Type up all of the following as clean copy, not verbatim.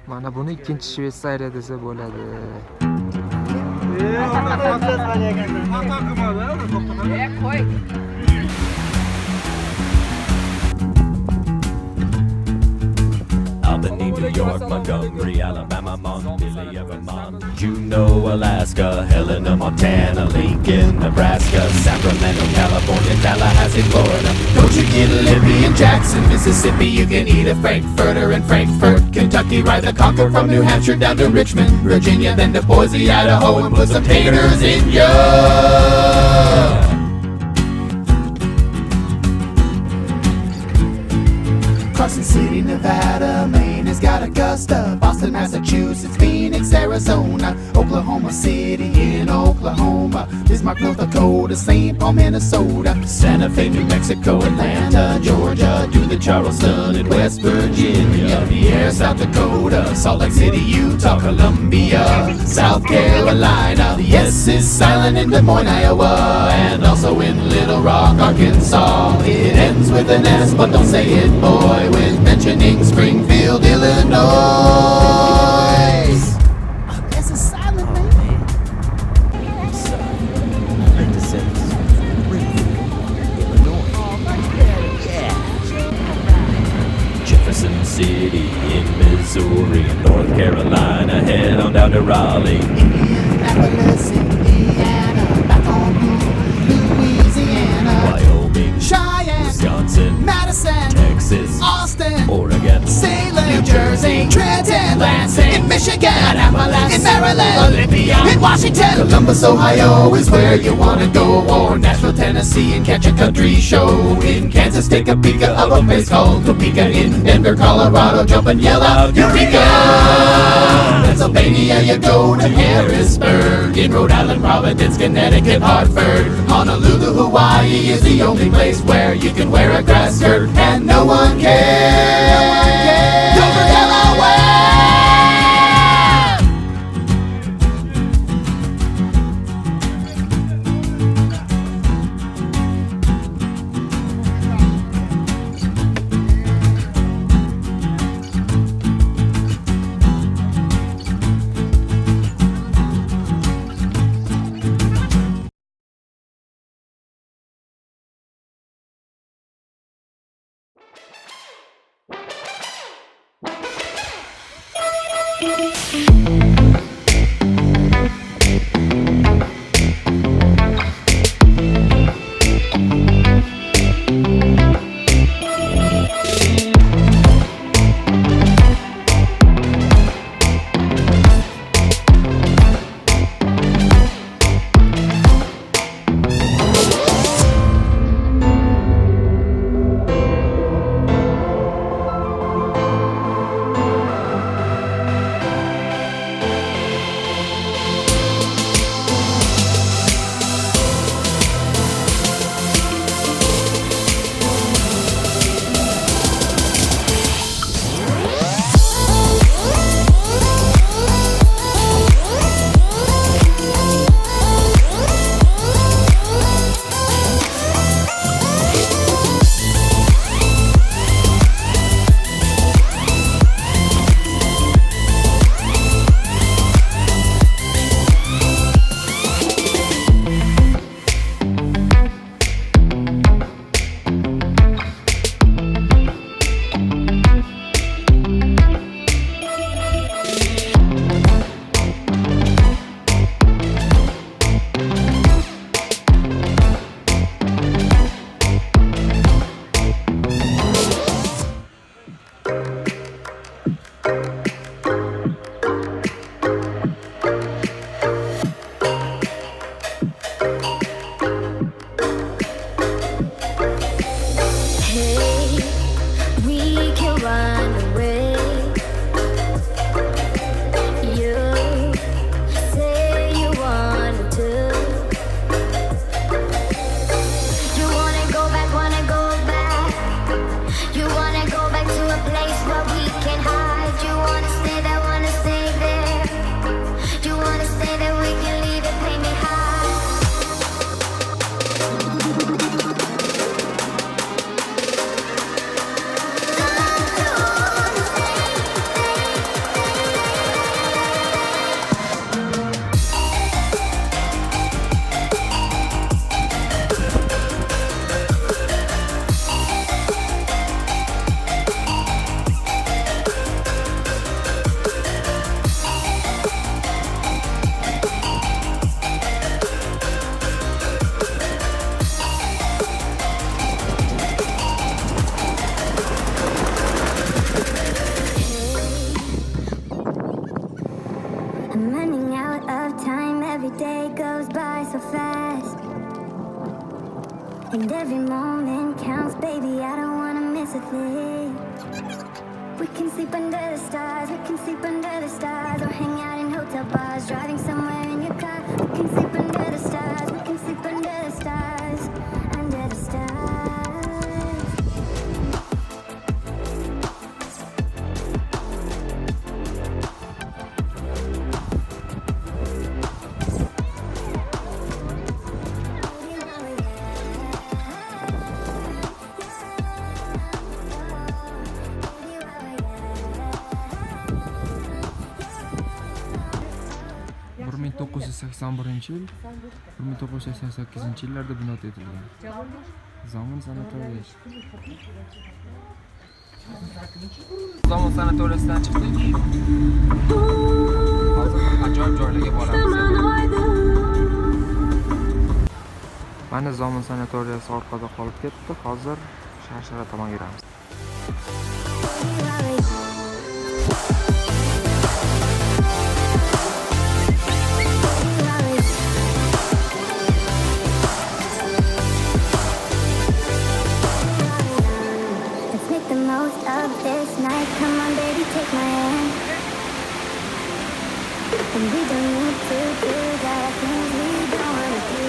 Mana buni ikkinchi Shvetsariya desa bo'ladi. Qo'y. Albany, New York, Montgomery, Alabama, Montpelier, Vermont, Juneau, Alaska, Helena, Montana, Lincoln, Nebraska, Sacramento, California, Tallahassee, Florida. Don't you get Libby in Jackson, Mississippi? You can eat a Frankfurter in Frankfurt, Kentucky. Ride the Concord from New Hampshire down to Richmond, Virginia, then to Boise, Idaho, and put some taters in ya. Carson City, Nevada, Maine has got Augusta, Boston, Massachusetts, Phoenix, Arizona, Oklahoma City in Oklahoma, Bismarck, North Dakota, St. Paul, Minnesota, Santa Fe, New Mexico, Atlanta, Georgia, do the Charleston in West Virginia, Pierre, South Dakota, Salt Lake City, Utah, Columbia, South Carolina. The S is silent in Des Moines, Iowa, and also in Little Rock, Arkansas. It ends with an S, but don't say it, boy, when mentioning Springfield, Illinois. S is silent, man. Jefferson City in Missouri, North Carolina, head on down to Raleigh. Indianapolis, Indiana, back on Louisiana, Wyoming, Cheyenne, Wisconsin, Madison, Texas, Austin, Oregon, Salem, New Jersey, Trenton, Lansing, in Michigan, Annapolis, in Maryland, Olympia, in Washington, Columbus, Ohio is where you wanna go, or Nashville, Tennessee, and catch a country show. In Kansas, take a peek of a place called Topeka. In Denver, Colorado, jump and yell out Eureka! Pennsylvania, you go to Harrisburg. In Rhode Island, Providence, Connecticut, Hartford, Honolulu, Hawaii is the only place where you can wear a grass skirt and no one cares. Go for Delaware! every moment counts, baby. I don't wanna miss a thing. We can sleep under the stars, we can sleep under the stars, or hang out in hotel bars, driving somewhere in your car. We can sleep under the stars, we can sleep under the stars, under the stars. Ming 1981 yil, 1988 yillarda bino etilgan. Zomin sanatoriyasi. Zomin sanatoriyasidan chiqdik. Hozir ajoyib joylarga boramiz. Mana Zomin sanatoriyasi orqada qolib ketdi. Hozir Shvetsariya tomon yuramiz. And we don't need to do that, things we don't wanna do.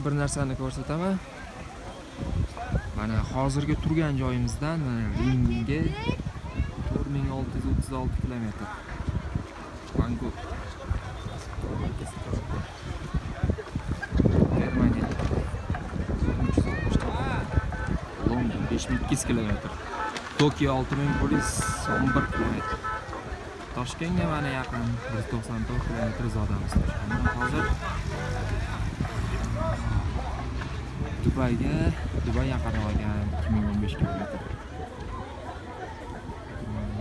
Bir narsani ko'rsataman. Mana hozirgi turgan joyimizdan ringga 4636 kilometr. Bangkok. Germaniya. 360 London 5200 kilometr. Tokio 6000 polis 11 kilometr. Toshkentga mana yaqin 194 kilometr uzoqdamiz. Hozir Dubai yaqinroq ekan 2015 kilometr.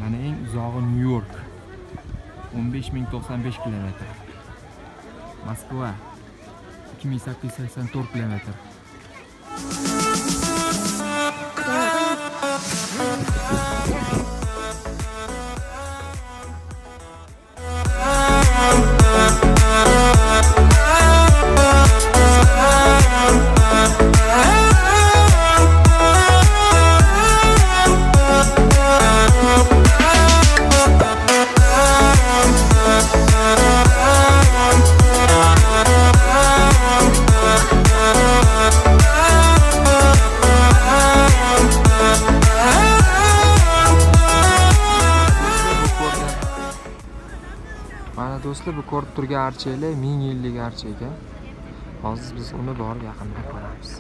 Mana eng uzog'i New York 15095 kilometr. Moskva 2884 kilometr. Do'stlar, bu ko'rib turgan archalar 1000 yillik archa ekan. Hozir biz uni borib yaqindan ko'ramiz.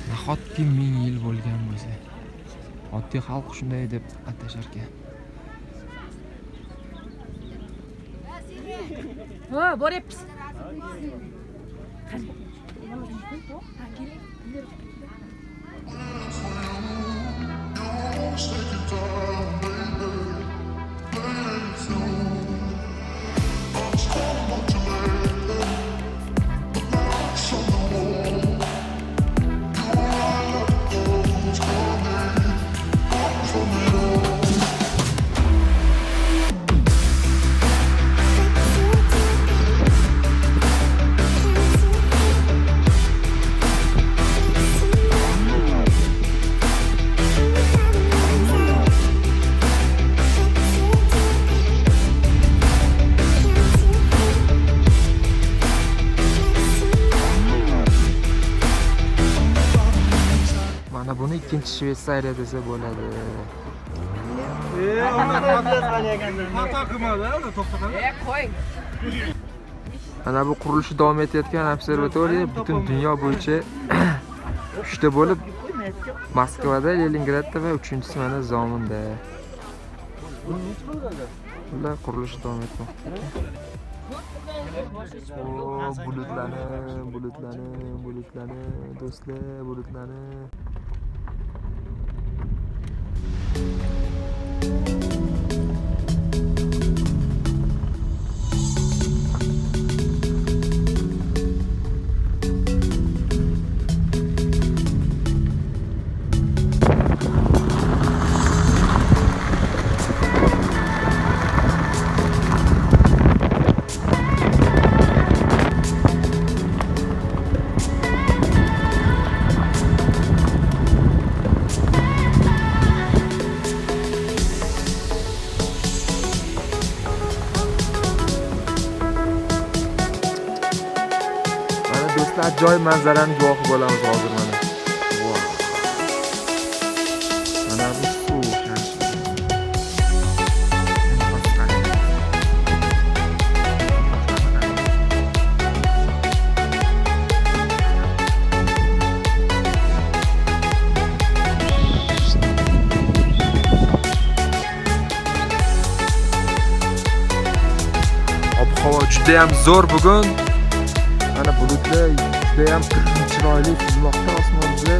Nahotki 1000 yil bo'lgan bo'lsa, oddiy xalq shunday deb atashar ekan. Ha, boryapmiz. Mana buni ikkinchi Shvetsariya desa bo'ladi. Qo'ying. Mana bu qurilishi davom etayotgan observatoriya butun dunyo bo'yicha 3 ta bo'lib, Moskvada, Leningradda va 3-inchisi mana Zominda. Ular qurilishi davom etmoqda. Bulutlarni, do'stlar, bulutlarni. Ajoyib manzaraning guvohi bo'lamiz hozir mana. Mana bu suv ob-havo juda ham zo'r bugun. Mana bulutlar judayam chiroyli suzmoqda osmonda.